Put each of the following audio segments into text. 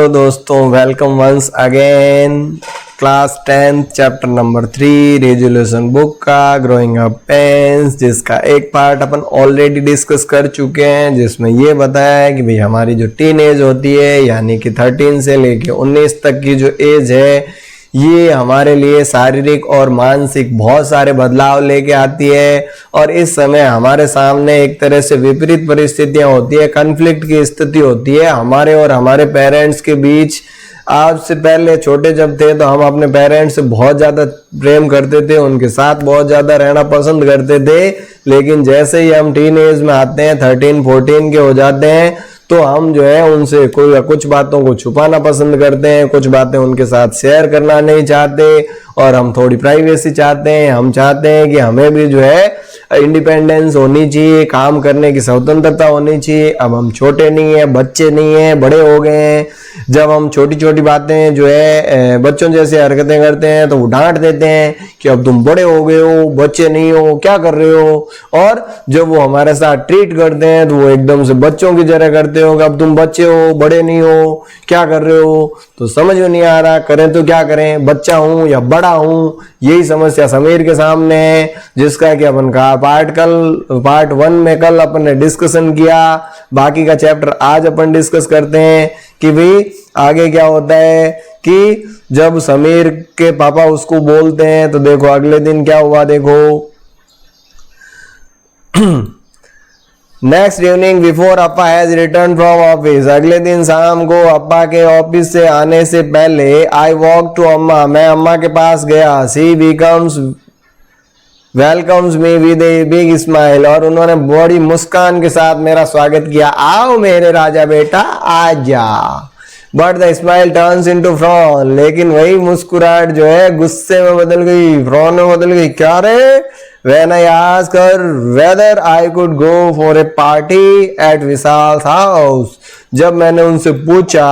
तो दोस्तों welcome once again class 10 chapter number 3 resolution book का ग्रोइंग अप पेंस, जिसका एक पार्ट अपन ऑलरेडी डिस्कस कर चुके हैं, जिसमें ये बताया है कि भाई हमारी जो टीन एज होती है यानी कि 13 से लेके 19 तक की जो एज है ये हमारे लिए शारीरिक और मानसिक बहुत सारे बदलाव लेके आती है। और इस समय हमारे सामने एक तरह से विपरीत परिस्थितियां होती है, कन्फ्लिक्ट की स्थिति होती है हमारे और हमारे पेरेंट्स के बीच। आज से पहले छोटे जब थे तो हम अपने पेरेंट्स से बहुत ज्यादा प्रेम करते थे, उनके साथ बहुत ज्यादा रहना पसंद करते थे, लेकिन जैसे ही हम टीन एज में आते हैं 13-14 के हो जाते हैं तो हम जो है उनसे कुछ बातों को छुपाना पसंद करते हैं, कुछ बातें उनके साथ शेयर करना नहीं चाहते और हम थोड़ी प्राइवेसी चाहते हैं। हम चाहते हैं कि हमें भी जो है इंडिपेंडेंस होनी चाहिए, काम करने की स्वतंत्रता होनी चाहिए। अब हम छोटे नहीं है, बच्चे नहीं है, बड़े हो गए हैं। जब हम छोटी छोटी बातें जो है बच्चों जैसी हरकतें करते हैं तो वो डांट देते हैं कि अब तुम बड़े हो गए हो, बच्चे नहीं हो, क्या कर रहे हो। और जब वो हमारे साथ ट्रीट करते हैं तो वो एकदम से बच्चों की तरह करते हो कि अब तुम बच्चे हो, बड़े नहीं हो, क्या कर रहे हो। तो समझ में नहीं आ रहा करें तो क्या करें, बच्चा हूं या बड़ा हूं। यही समस्या समीर के सामने है, जिसका कि अपन का पार्ट 1 में कल अपन ने डिस्कशन किया। बाकी का चैप्टर आज अपन डिस्कस करते हैं कि भाई आगे क्या होता है कि जब समीर के पापा उसको बोलते हैं तो देखो अगले दिन क्या हुआ। देखो next evening before Appa has return from office, अगले दिन शाम को अप्पा के ऑफिस से आने से पहले आई वॉक टू अम्मा, मैं अम्मा के पास गया। She becomes welcomes me with a big smile, और उन्होंने बड़ी मुस्कान के साथ मेरा स्वागत किया। आओ मेरे राजा बेटा आजा। But the smile turns into frown, लेकिन वही मुस्कुराहट जो है गुस्से में बदल गई, फ्रॉन में बदल गई। क्या रे? When I asked her whether I could go for a party at Vishal house, जब मैंने उनसे पूछा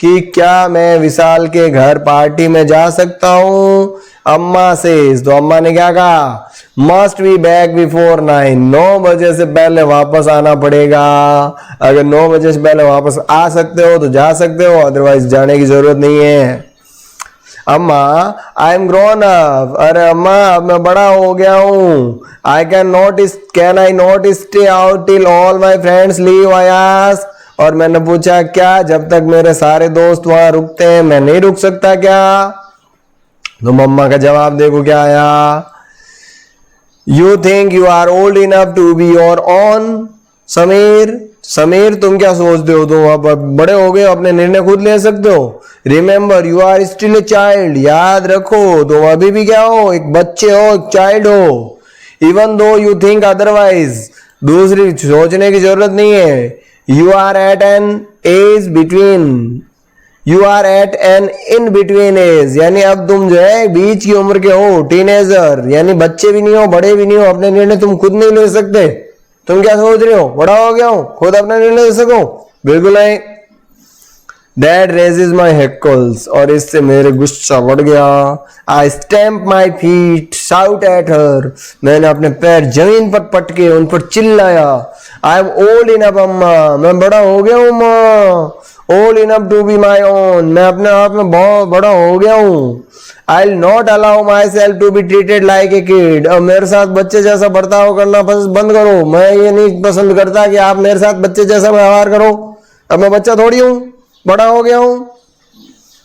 कि क्या मैं विशाल के घर पार्टी में जा सकता हूँ अम्मा से, तो अम्मा ने क्या कहा? मस्ट बी बैक बिफोर 9, 9 बजे से पहले वापस आना पड़ेगा। अगर 9 बजे से पहले वापस आ सकते हो तो जा सकते हो, अदरवाइज जाने की जरूरत नहीं है। अम्मा आई एम ग्रोन अप, अरे अम्मा अब मैं बड़ा हो गया हूँ। Can I not stay out till all my friends leave, I asked, और मैंने पूछा क्या जब तक मेरे सारे दोस्त वहां रुकते हैं मैं नहीं रुक सकता क्या? तो मम्मा का जवाब देखो क्या आया। You think you are old enough to be your own Sameer तुम क्या सोचते हो, तुम अब बड़े हो गए, अपने निर्णय खुद ले सकते हो। Remember you are still a child, याद रखो तुम अभी भी क्या हो, एक बच्चे हो, एक चाइल्ड हो। Even though you think otherwise, दूसरी सोचने की जरूरत नहीं है। You are at an in between age, यानी अब तुम जो है बीच की उम्र के हो, टीनेजर, यानी बच्चे भी नहीं हो बड़े भी नहीं हो, अपने निर्णय तुम खुद नहीं ले सकते। तुम क्या सोच रहे हो, बड़ा हो गया हूं, खुद अपना निर्णय ले सको? बिल्कुल नहीं। That raises my hackles, और इससे मेरे गुस्सा बढ़ गया। I stamped my feet, shout at her, मैंने अपने पैर जमीन पर पटके उन पर चिल्लाया। I am old enough अम्मा, मैं बड़ा हो गया हूँ माँ। Old enough to be my own, मैं अपने आप में बहुत बड़ा हो गया हूँ। I'll not allow myself to be treated like a kid, अब मेरे साथ बच्चे जैसा बर्ताव करना बंद करो। मैं ये नहीं पसंद करता कि आप मेरे साथ बच्चे जैसा व्यवहार करो। अब मैं बच्चा थोड़ी हूँ, बड़ा हो गया हूं।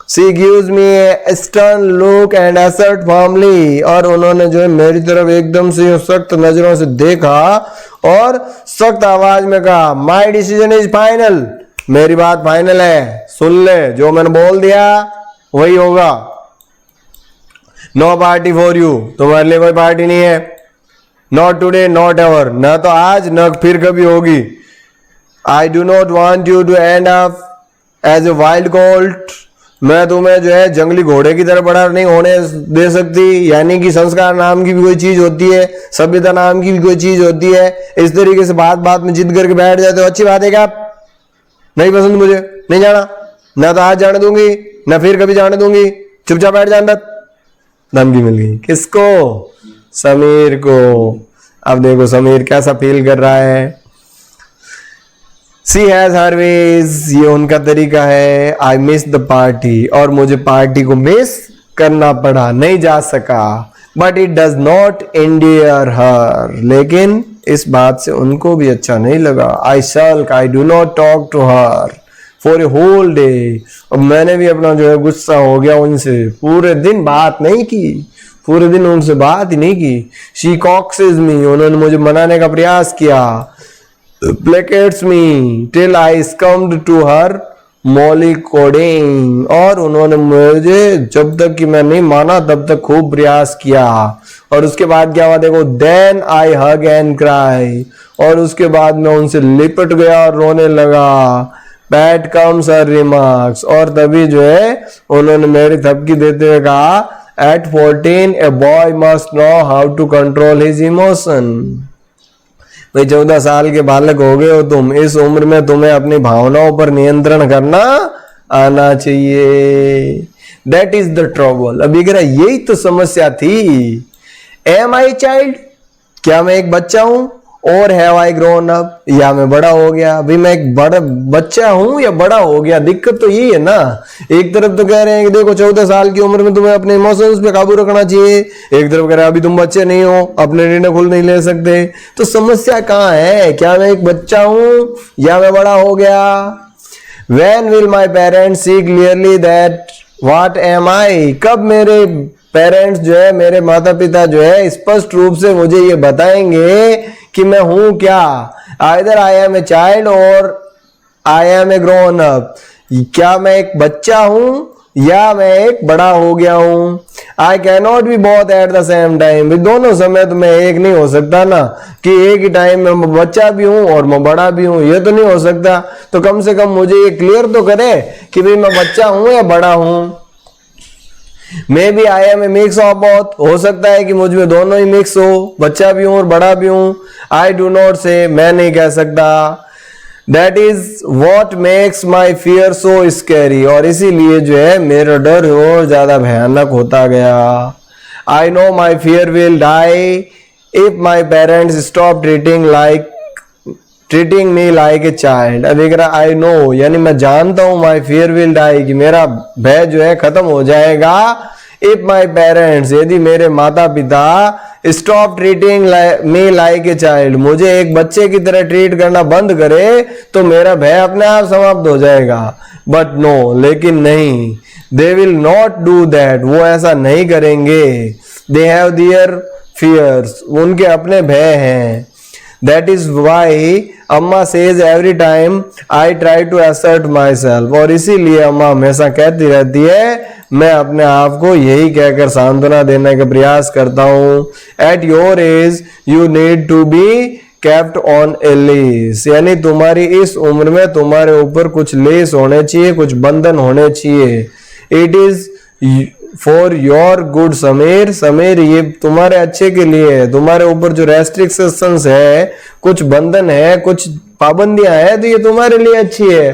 She gives me a stern look and asserted firmly, और उन्होंने जो है मेरी तरफ एकदम से सख्त नजरों से देखा और सख्त आवाज में कहा, My decision is final, मेरी बात फाइनल है, सुन ले, जो मैंने बोल दिया वही होगा। नो पार्टी फॉर यू, तुम्हारे लिए कोई पार्टी नहीं है। नॉट टुडे नॉट एवर, ना तो आज न फिर कभी होगी। I do not want you to end up as a wild colt, मैं तुम्हें जो है जंगली घोड़े की तरह बड़ा नहीं होने दे सकती। यानी कि संस्कार नाम की भी कोई चीज होती है, सभ्यता नाम की भी कोई चीज होती है। इस तरीके से बात बात में जिद करके बैठ जाते हो, अच्छी बात है क्या? नहीं पसंद मुझे, नहीं जाना, ना तो आज जाने दूंगी ना फिर कभी जाने दूंगी, चुपचाप बैठ जा अंदर। धमकी मिल गई किसको? समीर को। अब देखो समीर कैसा फील कर रहा है। सी हैज हर वेज, ये उनका तरीका है। आई मिस द पार्टी, और मुझे पार्टी को मिस करना पड़ा, नहीं जा सका। But it does not endear her, लेकिन इस बात से उनको भी अच्छा नहीं लगा। I sulk, I do not talk to her for a whole day. अब मैंने भी अपना जो है गुस्सा हो गया उनसे, पूरे दिन बात नहीं की, पूरे दिन उनसे बात ही नहीं की। शी कॉक्सेस मी, उन्होंने मुझे मनाने का प्रयास किया। Placates me till I succumbed to her mollycoddling, और उन्होंने मुझे जब तक कि मैं नहीं माना तब तक खूब प्रयास किया। और उसके बाद क्या हुआ देखो, then I hug and cry, और उसके बाद मैं उनसे लिपट गया और रोने लगा। पैट कम्स हर रिमार्क्स, और तभी जो है उन्होंने मेरी थपकी देते हुए कहा, at 14 a boy must know how to control his emotion. भाई 14 साल के बालक हो गए हो तुम, इस उम्र में तुम्हें अपनी भावनाओं पर नियंत्रण करना आना चाहिए। That is the trouble. अभी कह रहा यही तो समस्या थी। एम आई चाइल्ड, क्या मैं एक बच्चा हूं? और हैव आई ग्रोन अप, या मैं बड़ा हो गया? अभी मैं एक बड़ा बच्चा हूं या बड़ा हो गया? दिक्कत तो यही है ना। एक तरफ तो कह रहे हैं कि देखो 14 साल की उम्र में तुम्हें अपने इमोशंस पे काबू रखना चाहिए, एक तरफ कह रहे हैं अभी तुम बच्चे नहीं हो, अपने निर्णय खुद नहीं ले सकते। तो समस्या कहाँ है? क्या मैं एक बच्चा हूं या मैं बड़ा हो गया? When will my parents see clearly that what am I? कब मेरे पेरेंट्स जो है, मेरे माता पिता जो है स्पष्ट रूप से मुझे ये बताएंगे कि मैं हूं क्या? Either I am a child और I am a grown up। क्या मैं एक बच्चा हूं या मैं एक बड़ा हो गया हूं? I cannot be both at the same time, दोनों समय तो मैं एक नहीं हो सकता ना, कि एक ही टाइम में मैं बच्चा भी हूं और मैं बड़ा भी हूं, ये तो नहीं हो सकता। तो कम से कम मुझे ये क्लियर तो करे कि भाई मैं बच्चा हूं या बड़ा हूं। Maybe I am a mix of both, हो सकता है कि मुझ में दोनों ही मिक्स हो, बच्चा भी हूं और बड़ा भी हूं। आई डू नॉट से, मैं नहीं कह सकता। That is what makes my fear so scary, और इसीलिए जो है मेरा डर और ज्यादा भयानक होता गया। I know my fear will die if my parents stop treating me like a child. अब एक आई नो, यानी मैं जानता हूं, माई फियर विल डाई, कि मेरा भय जो है खत्म हो जाएगा। इफ माई पेरेंट्स, यदि मेरे माता पिता stop treating me like a child, मुझे एक बच्चे की तरह ट्रीट करना बंद करे, तो मेरा भय अपने आप समाप्त हो जाएगा। बट नो, लेकिन नहीं, they will not do that, वो ऐसा नहीं करेंगे। दे हैव देयर फियर्स, उनके अपने भय हैं। That is why अम्मा says every time I try to assert myself, और इसीलिए अम्मा हमेशा कहती रहती है, मैं अपने आप को यही कहकर सांत्वना देने का प्रयास करता हूँ। At your age you need to be kept on a leash, यानी तुम्हारी इस उम्र में तुम्हारे ऊपर कुछ लेस होने चाहिए, कुछ बंधन होने चाहिए। It is for your good Sameer, Sameer ये तुम्हारे अच्छे के लिए है। तुम्हारे ऊपर जो रेस्ट्रिक्शंस है, कुछ बंधन है, कुछ पाबंदियां हैं, तो ये तुम्हारे लिए अच्छी है।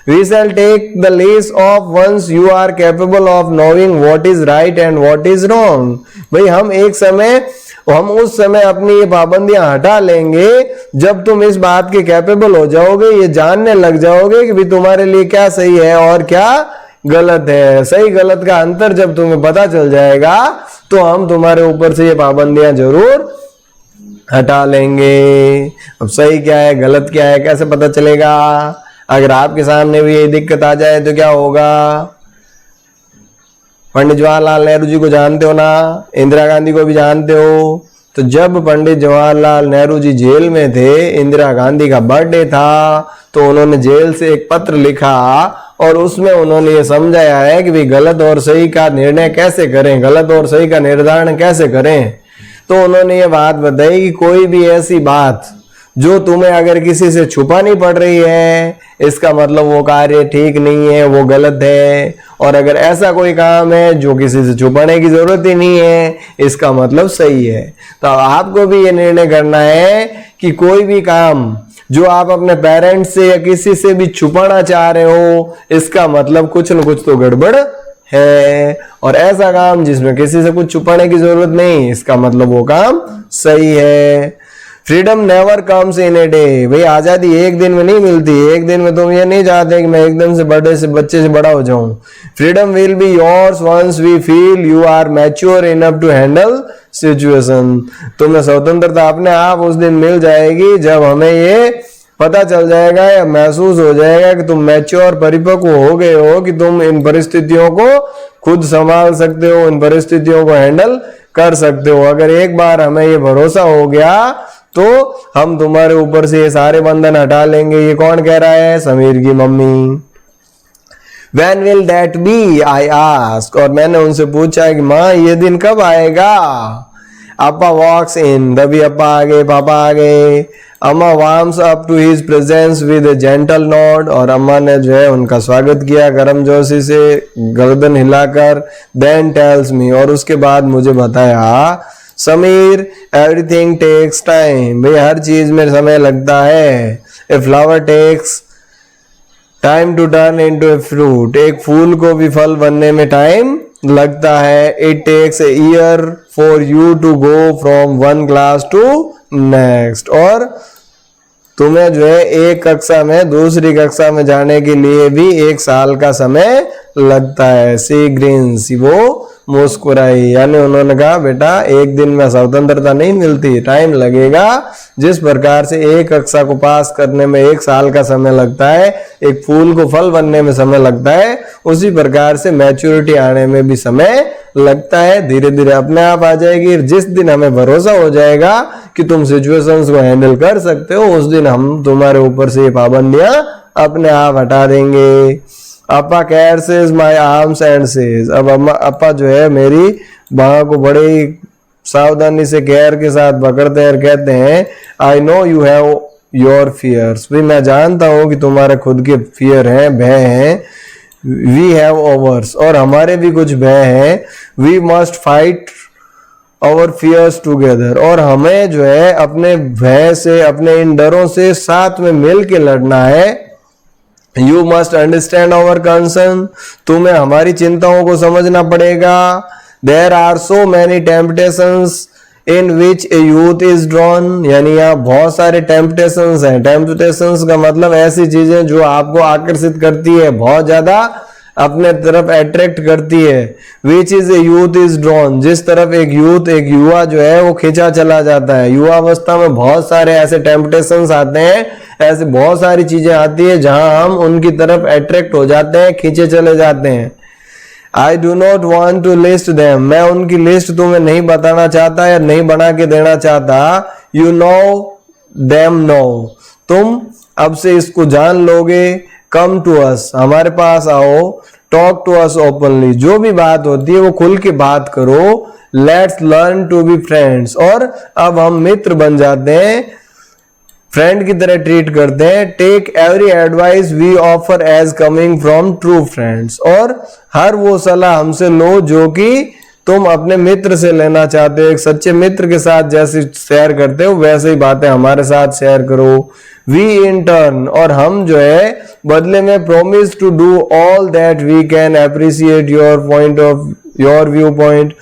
We shall take the leash off once you are capable of knowing what is right and what is wrong. भाई हम उस समय अपनी ये पाबंदियां हटा लेंगे जब तुम इस बात के कैपेबल हो जाओगे, ये जानने लग जाओगे कि भाई तुम्हारे लिए क्या सही है और क्या गलत है। सही गलत का अंतर जब तुम्हें पता चल जाएगा, तो हम तुम्हारे ऊपर से ये पाबंदियां जरूर हटा लेंगे। अब सही क्या है गलत क्या है कैसे पता चलेगा? अगर आपके सामने भी ये दिक्कत आ जाए तो क्या होगा? पंडित जवाहरलाल नेहरू जी को जानते हो ना, इंदिरा गांधी को भी जानते हो। तो जब पंडित जवाहरलाल नेहरू जी जेल में थे, इंदिरा गांधी का बर्थडे था, तो उन्होंने जेल से एक पत्र लिखा और उसमें उन्होंने ये समझाया है कि भाई गलत और सही का निर्णय कैसे करें, गलत और सही का निर्धारण कैसे करें। तो उन्होंने ये बात बताई कि कोई भी ऐसी बात जो तुम्हें अगर किसी से छुपानी पड़ रही है, इसका मतलब वो कार्य ठीक नहीं है, वो गलत है। और अगर ऐसा कोई काम है जो किसी से छुपाने की जरूरत ही नहीं है, इसका मतलब सही है। तो आपको भी ये निर्णय करना है कि कोई भी काम जो आप अपने पेरेंट्स से या किसी से भी छुपाना चाह रहे हो, इसका मतलब कुछ न कुछ तो गड़बड़ है। और ऐसा काम जिसमें किसी से कुछ छुपाने की जरूरत नहीं, इसका मतलब वो काम सही है। Freedom never comes in a day, भाई आजादी एक दिन में नहीं मिलती। एक दिन में तुम ये नहीं चाहते कि मैं एकदम से बच्चे से बड़ा हो जाऊं। Freedom will be yours once we feel you are mature enough to handle situation. तुम्हें स्वतंत्रता अपने आप उस दिन मिल जाएगी जब हमें ये पता चल जाएगा या महसूस हो जाएगा कि तुम मैच्योर परिपक्व हो गए हो, कि तुम इन परिस्थितियों को खुद संभाल सकते हो, इन परिस्थितियों को हैंडल कर सकते हो। अगर एक बार हमें ये भरोसा हो गया तो हम तुम्हारे ऊपर से ये सारे बंधन हटा लेंगे। ये कौन कह रहा है? समीर की mummy. When will that be? I ask। और मैंने उनसे पूछा कि माँ ये दिन कब आएगा? अप्पा walks in। तभी अप्पा आ गए, पापा आ गए। अम्मा warms up to his presence with a gentle nod। और अम्मा ने जो है उनका स्वागत किया गर्मजोशी से गर्दन हिलाकर। Then tells me। और उसके बाद मुझे बताया, समीर एवरीथिंग टेक्स टाइम, भाई हर चीज में समय लगता है। A flower takes time to turn into a fruit, एक फूल को भी फल बनने में टाइम लगता है। It takes a year for you to go from one class to next, और तुम्हें जो है एक कक्षा में दूसरी कक्षा में जाने के लिए भी एक साल का समय लगता है। सी ग्रीन्स, वो मुस्कुराई, यानी उन्होंने कहा बेटा एक दिन में स्वतंत्रता नहीं मिलती, टाइम लगेगा। जिस प्रकार से एक कक्षा को पास करने में एक साल का समय लगता है, एक फूल को फल बनने में समय लगता है, उसी प्रकार से मैच्योरिटी आने में भी समय लगता है। धीरे धीरे अपने आप आ जाएगी। जिस दिन हमें भरोसा हो जाएगा कि तुम सिचुएशंस को हैंडल कर सकते हो, उस दिन हम तुम्हारे ऊपर से ये पाबंदियां अपने आप हटा देंगे। अप्पा कैर्सेस माई आर्म्स एंड सेज। अब अप्पा जो है मेरी बाहों को बड़ी सावधानी से केयर के साथ पकड़ते हैं और कहते हैं, I know you have your fears, भाई मैं जानता हूं कि तुम्हारे खुद के फियर हैं, भय हैं। वी हैव ओवर्स, और हमारे भी कुछ भय हैं। We must fight our fears together, और हमें जो है अपने भय से, अपने इन डरों से साथ में मिल के लड़ना है। You must understand our concern, तुम्हें हमारी चिंताओं को समझना पड़ेगा। There are so many temptations in which a youth is drawn, यानी यहाँ बहुत सारे टेम्पटेशंस हैं। टेम्पटेशंस का मतलब ऐसी चीजें जो आपको आकर्षित करती है, बहुत ज्यादा अपने तरफ अट्रैक्ट करती है। Which is a youth is drawn, जिस तरफ एक यूथ, एक युवा जो है वो खींचा चला जाता है। युवा अवस्था में बहुत सारे ऐसे टेम्पटेशंस आते हैं, ऐसे बहुत सारी चीजें आती है जहां हम उनकी तरफ अट्रैक्ट हो जाते हैं, खींचे चले जाते हैं। I do not want to list them, मैं उनकी लिस्ट तुम्हें नहीं बताना चाहता या नहीं बना के देना चाहता। यू नो देम नो, तुम अब से इसको जान लोगे। कम टू अस, हमारे पास आओ। टॉक टू अस ओपनली, जो भी बात होती है वो खुल के बात करो। Let's learn to be friends, और अब हम मित्र बन जाते हैं, फ्रेंड की तरह ट्रीट करते हैं। Take every advice we offer as coming from true friends, और हर वो सलाह हमसे लो जो कि तुम अपने मित्र से लेना चाहते हो। एक सच्चे मित्र के साथ जैसे शेयर करते हो वैसे ही बातें हमारे साथ शेयर करो। वी इन टर्न, और हम जो है बदले में promise to do all that we can appreciate your point of your view point,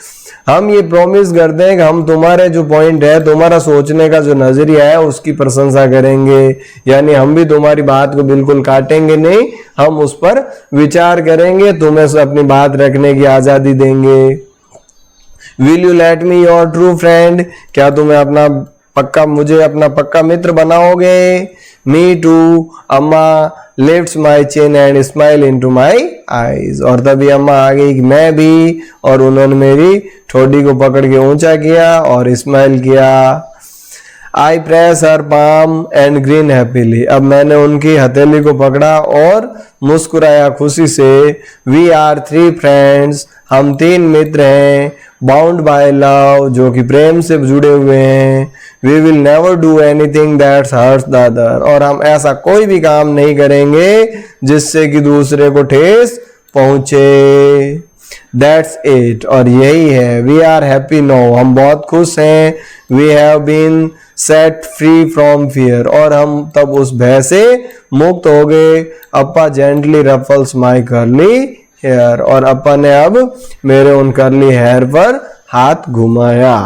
हम ये प्रॉमिस करते हैं कि हम तुम्हारे जो पॉइंट है, तुम्हारा सोचने का जो नजरिया है उसकी प्रशंसा करेंगे। यानी हम भी तुम्हारी बात को बिल्कुल काटेंगे नहीं, हम उस पर विचार करेंगे, तुम्हें अपनी बात रखने की आजादी देंगे। Will you let me your true friend, क्या तुम्हें मुझे अपना पक्का मित्र बनाओगे। मी टू, अम्मा lifts my chin and smile into my eyes, और तभी अम्मा आ गई कि मैं भी, और उन्होंने मेरी ठोडी को पकड़ के ऊंचा किया और स्माइल किया। आई press her palm and green happily, अब मैंने उनकी हथेली को पकड़ा और मुस्कुराया खुशी से। वी आर थ्री फ्रेंड्स, हम तीन मित्र हैं। बाउंड बाय लव, जो कि प्रेम से जुड़े हुए हैं। We will never do anything that's hurts the other, और हम ऐसा कोई भी काम नहीं करेंगे जिससे कि दूसरे को ठेस पहुंचे। दैट्स इट, और यही है। वी आर हैप्पी नाउ, हम बहुत खुश हैं। We have been set free from fear, और हम तब उस भय से मुक्त हो गए। Appa gently ruffles my curly hair, और अप्पा ने अब मेरे उन कर्ली हेयर पर हाथ घुमाया।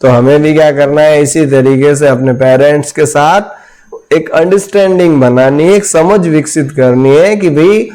तो हमें भी क्या करना है, इसी तरीके से अपने पेरेंट्स के साथ एक अंडरस्टैंडिंग बनानी है, एक समझ विकसित करनी है कि भाई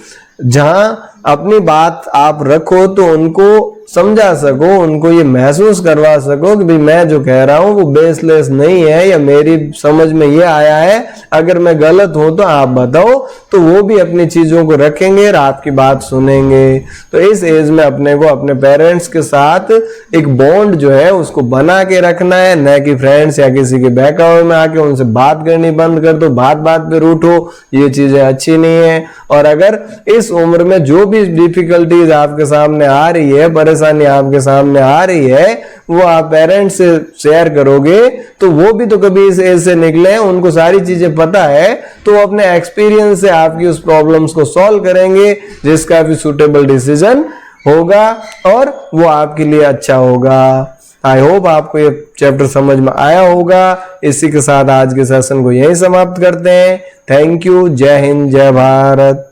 जहां अपनी बात आप रखो तो उनको समझा सको, उनको ये महसूस करवा सको कि भाई मैं जो कह रहा हूं वो बेसलेस नहीं है, या मेरी समझ में ये आया है, अगर मैं गलत हूं तो आप बताओ। तो वो भी अपनी चीजों को रखेंगे और आपकी बात सुनेंगे। तो इस एज में अपने को अपने पेरेंट्स के साथ एक बॉन्ड जो है उसको बना के रखना है, न कि फ्रेंड्स या किसी के बहकावे में आके उनसे बात करनी बंद कर दो, बात बात पे रूठो, ये चीजें अच्छी नहीं है। और अगर इस उम्र में जो भी डिफिकल्टीज आपके सामने आ रही है, परेशानी आपके सामने आ रही है, वो आप पेरेंट्स से शेयर करोगे तो वो भी तो कभी इस एज से निकले हैं, उनको सारी चीजें पता है, तो वो अपने एक्सपीरियंस से आपकी उस प्रॉब्लम्स को सॉल्व करेंगे, जिसका भी सुटेबल डिसीजन होगा और वो आपके लिए अच्छा होगा। आई होप आपको ये चैप्टर समझ में आया होगा। इसी के साथ आज के सेशन को यहीं समाप्त करते हैं। Thank you. जय हिंद, जय भारत।